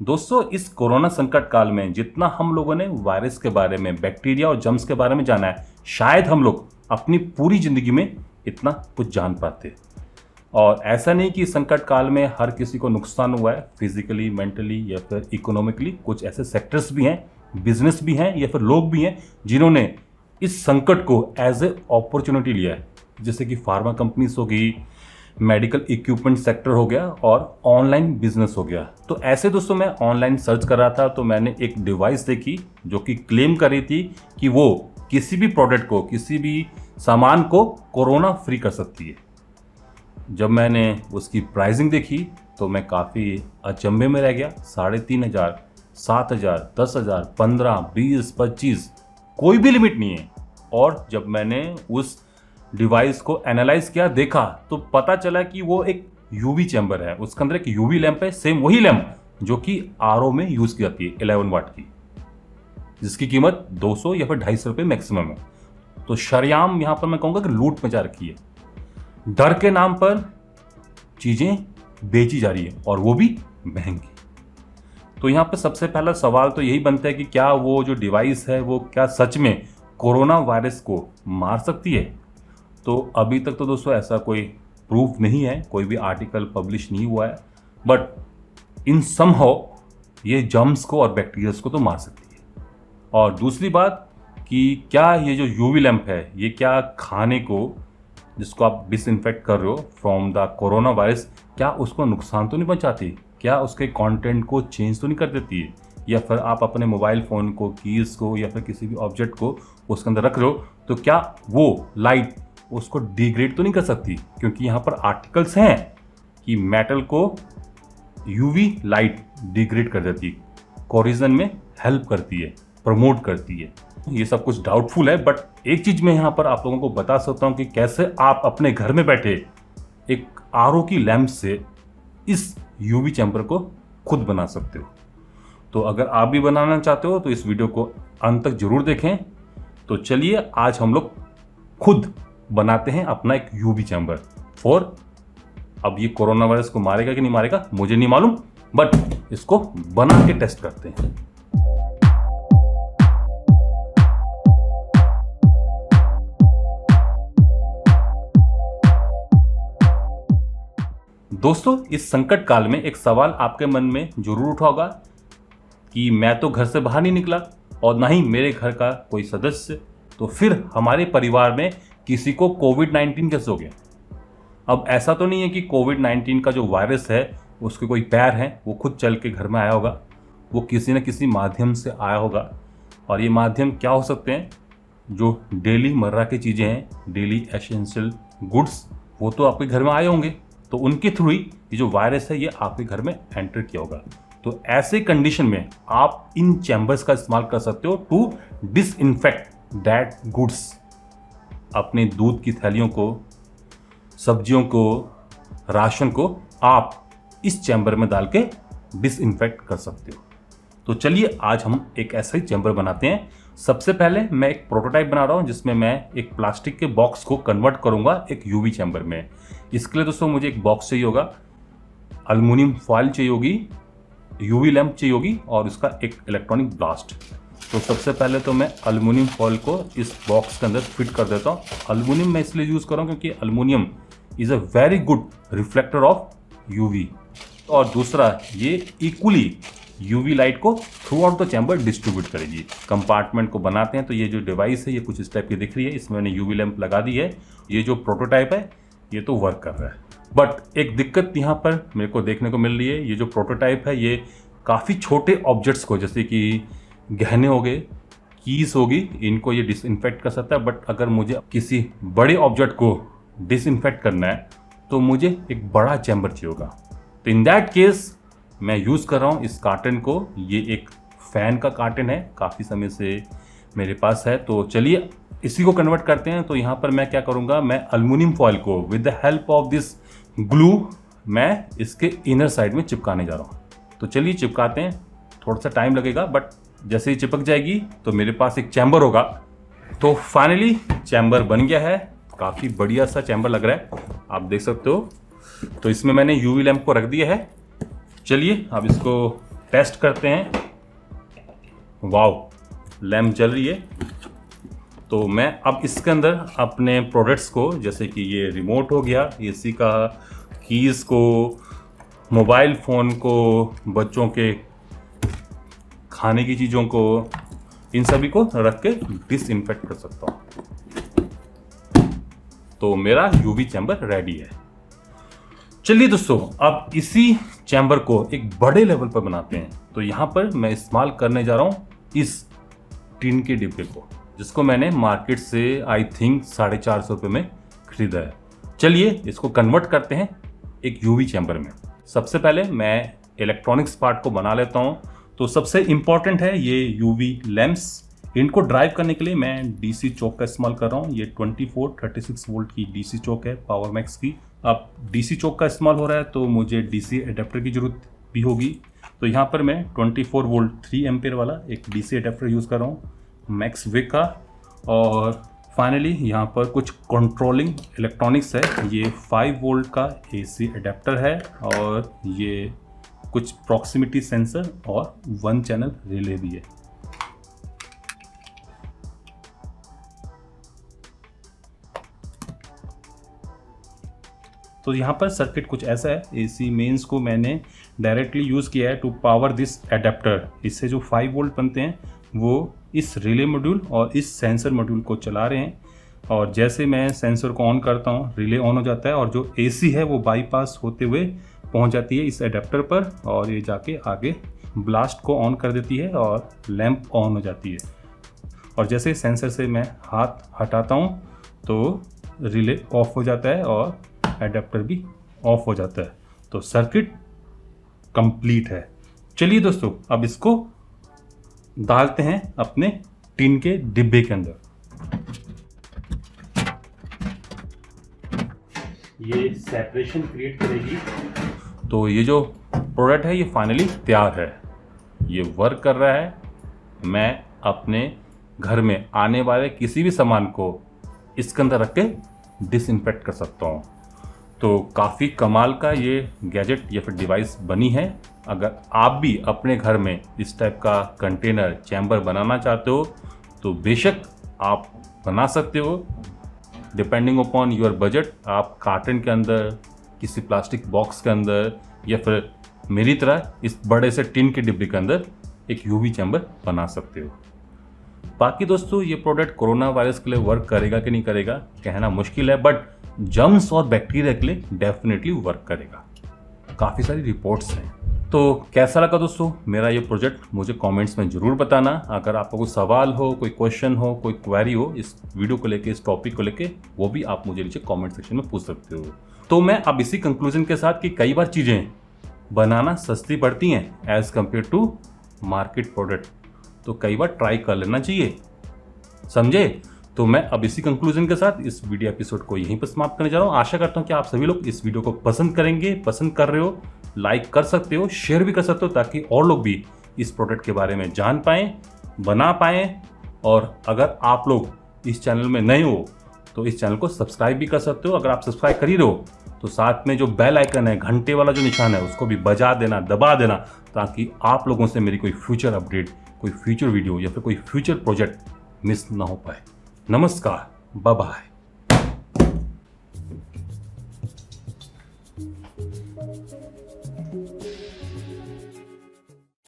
दोस्तों, इस कोरोना संकट काल में जितना हम लोगों ने वायरस के बारे में, बैक्टीरिया और जर्म्स के बारे में जाना है, शायद हम लोग अपनी पूरी जिंदगी में इतना कुछ जान पाते। और ऐसा नहीं कि संकट काल में हर किसी को नुकसान हुआ है, फिजिकली, मेंटली या फिर इकोनॉमिकली। कुछ ऐसे सेक्टर्स भी हैं, बिजनेस भी हैं या फिर लोग भी हैं जिन्होंने इस संकट को एज ए अपॉर्चुनिटी लिया है, जैसे कि फार्मा कंपनीज हो गई, मेडिकल इक्विपमेंट सेक्टर हो गया और ऑनलाइन बिजनेस हो गया। तो ऐसे दोस्तों मैं ऑनलाइन सर्च कर रहा था तो मैंने एक डिवाइस देखी जो कि क्लेम कर रही थी कि वो किसी भी प्रोडक्ट को, किसी भी सामान को कोरोना फ्री कर सकती है। जब मैंने उसकी प्राइसिंग देखी तो मैं काफ़ी अचंभे में रह गया। 3,500, 7,000, 10,000, 15, 20, 25, कोई भी लिमिट नहीं है। और जब मैंने उस डिवाइस को एनालाइज किया, देखा, तो पता चला कि वो एक यूवी चैम्बर है। उसके अंदर एक यूवी लैंप है, सेम वही लैंप जो कि आरओ में यूज की जाती है, 11 वाट की, जिसकी कीमत 200 या फिर 250 रुपये मैक्सिमम है। तो शरेआम यहां पर मैं कहूंगा कि लूट मचा रखी है। डर के नाम पर चीजें बेची जा रही है और वो भी महंगी। तो यहां पर सबसे पहला सवाल तो यही बनता है कि क्या वो जो डिवाइस है वो क्या सच में कोरोना वायरस को मार सकती है? तो अभी तक तो दोस्तों ऐसा कोई प्रूफ नहीं है, कोई भी आर्टिकल पब्लिश नहीं हुआ है, बट इन समहाउ ये जर्म्स को और बैक्टीरियाज को तो मार सकती है। और दूसरी बात कि क्या ये जो यूवी लैंप है ये क्या खाने को, जिसको आप डिसइंफेक्ट कर रहे हो फ्रॉम द कोरोना वायरस, क्या उसको नुकसान तो नहीं पहुंचाती? क्या उसके कंटेंट को चेंज तो नहीं कर देती है? या फिर आप अपने मोबाइल फ़ोन को, कीज़ को या फिर किसी भी ऑब्जेक्ट को उसके अंदर रख रहे हो तो क्या वो लाइट उसको डिग्रेड तो नहीं कर सकती? क्योंकि यहाँ पर आर्टिकल्स हैं कि मेटल को यूवी लाइट डिग्रेड कर देती है, कोरिजन में हेल्प करती है, प्रमोट करती है। ये सब कुछ डाउटफुल है, बट एक चीज़ मैं यहाँ पर आप लोगों को बता सकता हूँ कि कैसे आप अपने घर में बैठे एक आरओ की लैंप से इस यूवी चैम्बर को खुद बना सकते हो। तो अगर आप भी बनाना चाहते हो तो इस वीडियो को अंत तक जरूर देखें। तो चलिए आज हम लोग खुद बनाते हैं अपना एक यूवी चैम्बर फॉर। अब ये कोरोना वायरस को मारेगा कि नहीं मारेगा मुझे नहीं मालूम, बट इसको बना के टेस्ट करते हैं। दोस्तों, इस संकट काल में एक सवाल आपके मन में जरूर उठा होगा कि मैं तो घर से बाहर नहीं निकला और ना ही मेरे घर का कोई सदस्य, तो फिर हमारे परिवार में किसी को कोविड-19 कैसे हो गया? अब ऐसा तो नहीं है कि कोविड-19 का जो वायरस है उसके कोई पैर हैं, वो खुद चल के घर में आया होगा। वो किसी न किसी माध्यम से आया होगा। और ये माध्यम क्या हो सकते हैं? जो डेली मर्रा की चीज़ें हैं, डेली एसेंशियल गुड्स, वो तो आपके घर में आए होंगे, तो उनके थ्रू ही ये जो वायरस है ये आपके घर में एंटर किया होगा। तो ऐसे कंडीशन में आप इन चैम्बर्स का इस्तेमाल कर सकते हो टू डिसइंफेक्ट दैट गुड्स। अपने दूध की थैलियों को, सब्जियों को, राशन को आप इस चैम्बर में डाल के डिसइंफेक्ट कर सकते हो। तो चलिए आज हम एक ऐसा ही चैम्बर बनाते हैं। सबसे पहले मैं एक प्रोटोटाइप बना रहा हूं जिसमें मैं एक प्लास्टिक के बॉक्स को कन्वर्ट करूंगा एक यूवी चैम्बर में। इसके लिए दोस्तों मुझे एक बॉक्स चाहिए होगा, एल्युमिनियम फॉइल चाहिए होगी, यूवी लैंप चाहिए होगी और इसका एक इलेक्ट्रॉनिक ब्लास्ट। तो सबसे पहले तो मैं एल्युमिनियम फॉइल को इस बॉक्स के अंदर फिट कर देता हूँ। एल्युमिनियम मैं इसलिए यूज़ कर रहा हूँ क्योंकि aluminium is a very good reflector of UV. और दूसरा, ये इक्वली यूवी लाइट को through out the chamber distribute करेगी। कंपार्टमेंट को बनाते हैं तो ये जो डिवाइस है ये कुछ इस टाइप की दिख रही है। इसमें मैंने यूवी लैंप लगा दी है। ये जो प्रोटोटाइप है ये तो वर्क कर रहा है, बट एक दिक्कत यहाँ पर मेरे को देखने को मिल रही है। ये जो प्रोटोटाइप है ये काफ़ी छोटे ऑब्जेक्ट्स को, जैसे कि गहने हो गए, कीज होगी, इनको ये डिसइंफेक्ट कर सकता है। बट अगर मुझे किसी बड़े ऑब्जेक्ट को डिसइंफेक्ट करना है तो मुझे एक बड़ा चैम्बर चाहिए होगा। तो इन दैट केस मैं यूज़ कर रहा हूँ इस कार्टन को। ये एक फ़ैन का कार्टन है, काफ़ी समय से मेरे पास है। तो चलिए इसी को कन्वर्ट करते हैं। तो यहाँ पर मैं क्या करूँगा, मैं एल्युमिनियम फॉइल को with the help of this glue मैं इसके इनर साइड में चिपकाने जा रहा हूँ। तो चलिए चिपकाते हैं। थोड़ा सा टाइम लगेगा, बट जैसे ही चिपक जाएगी तो मेरे पास एक चैम्बर होगा। तो फाइनली चैम्बर बन गया है। काफ़ी बढ़िया सा चैम्बर लग रहा है, आप देख सकते हो। तो इसमें मैंने यूवी लैंप को रख दिया है। चलिए अब इसको टेस्ट करते हैं। वाओ, लैंप जल रही है। तो मैं अब इसके अंदर अपने प्रोडक्ट्स को, जैसे कि ये रिमोट हो गया, एसी का, कीज़ को, मोबाइल फ़ोन को, बच्चों के खाने की चीज़ों को, इन सभी को रख के डिसइंफेक्ट कर सकता हूँ। तो मेरा यूवी चैम्बर रेडी है। चलिए दोस्तों, अब इसी चैम्बर को एक बड़े लेवल पर बनाते हैं। तो यहाँ पर मैं इस्तेमाल करने जा रहा हूँ इस टिन के डिब्बे को, जिसको मैंने मार्केट से आई थिंक 450 रुपये में खरीदा है। चलिए इसको कन्वर्ट करते हैं एक यूवी चैम्बर में। सबसे पहले मैं इलेक्ट्रॉनिक्स पार्ट को बना लेता हूँ। तो सबसे इम्पॉर्टेंट है ये यूवी लैंप्स। इनको ड्राइव करने के लिए मैं डीसी चोक का इस्तेमाल कर रहा हूँ। ये 2436 वोल्ट की डीसी चोक है पावर मैक्स की। अब डीसी चोक का इस्तेमाल हो रहा है तो मुझे डीसी एडेप्टर की ज़रूरत भी होगी। तो यहाँ पर मैं 24 वोल्ट 3 एम्पेयर वाला एक डीसी एडेप्टर यूज़ कर रहा हूँ मैक्स विक का। और फाइनली यहाँ पर कुछ कंट्रोलिंग इलेक्ट्रॉनिक्स है। ये 5 वोल्ट का एसी एडेप्टर है और ये कुछ प्रॉक्सिमिटी सेंसर और 1 चैनल रिले भी है। तो यहाँ पर सर्किट कुछ ऐसा है। एसी मेंस को मैंने डायरेक्टली यूज़ किया है टू पावर दिस एडेप्टर। इससे जो 5 वोल्ट बनते हैं वो इस रिले मॉड्यूल और इस सेंसर मॉड्यूल को चला रहे हैं। और जैसे मैं सेंसर को ऑन करता हूँ, रिले ऑन हो जाता है और जो एसी है वो बाईपास होते हुए पहुँच जाती है इस एडेप्टर पर और ये जाके आगे ब्लास्ट को ऑन कर देती है और लैंप ऑन हो जाती है। और जैसे सेंसर से मैं हाथ हटाता हूँ तो रिले ऑफ हो जाता है और एडेप्टर भी ऑफ हो जाता है। तो सर्किट कंप्लीट है। चलिए दोस्तों, अब इसको डालते हैं अपने टिन के डिब्बे के अंदर। ये सेपरेशन क्रिएट करेगी। तो ये जो प्रोडक्ट है ये फाइनली तैयार है, ये वर्क कर रहा है। मैं अपने घर में आने वाले किसी भी सामान को इसके अंदर रख के डिसइंफेक्ट कर सकता हूँ। तो काफ़ी कमाल का ये गैजेट या फिर डिवाइस बनी है। अगर आप भी अपने घर में इस टाइप का कंटेनर चैम्बर बनाना चाहते हो तो बेशक आप बना सकते हो। डिपेंडिंग अपॉन योर बजट आप कार्टन के अंदर, किसी प्लास्टिक बॉक्स के अंदर या फिर मेरी तरह इस बड़े से टिन के डिब्बे के अंदर एक यूवी चैम्बर बना सकते हो। बाकी दोस्तों, ये प्रोडक्ट कोरोना वायरस के लिए वर्क करेगा कि नहीं करेगा कहना मुश्किल है, बट जर्म्स और बैक्टीरिया के लिए डेफिनेटली वर्क करेगा। काफ़ी सारी रिपोर्ट्स हैं। तो कैसा लगा दोस्तों मेरा ये प्रोजेक्ट, मुझे कमेंट्स में ज़रूर बताना। अगर आपको कोई सवाल हो, कोई क्वेश्चन हो, कोई क्वेरी हो इस वीडियो को लेके, इस टॉपिक को लेके, वो भी आप मुझे नीचे कमेंट सेक्शन में पूछ सकते हो। तो मैं अब इसी कंक्लूजन के साथ कि कई बार चीज़ें बनाना सस्ती पड़ती हैं as compare to market product, तो कई बार ट्राई कर लेना चाहिए, समझे। तो मैं अब इसी कंक्लूजन के साथ इस वीडियो एपिसोड को यहीं पर समाप्त करने जा रहा हूँ। आशा करता हूँ कि आप सभी लोग इस वीडियो को पसंद करेंगे। पसंद कर रहे हो, लाइक कर सकते हो, शेयर भी कर सकते हो, ताकि और लोग भी इस प्रोडक्ट के बारे में जान पाएँ, बना पाएँ। और अगर आप लोग इस चैनल में नए हो तो इस चैनल को सब्सक्राइब भी कर सकते हो। अगर आप सब्सक्राइब कर ही रहे हो तो साथ में जो बेल आइकन है, घंटे वाला जो निशान है, उसको भी बजा देना, दबा देना, ताकि आप लोगों से मेरी कोई फ्यूचर अपडेट, कोई फ्यूचर वीडियो या फिर कोई फ्यूचर प्रोजेक्ट मिस ना हो पाए। नमस्कार, बाय बाय।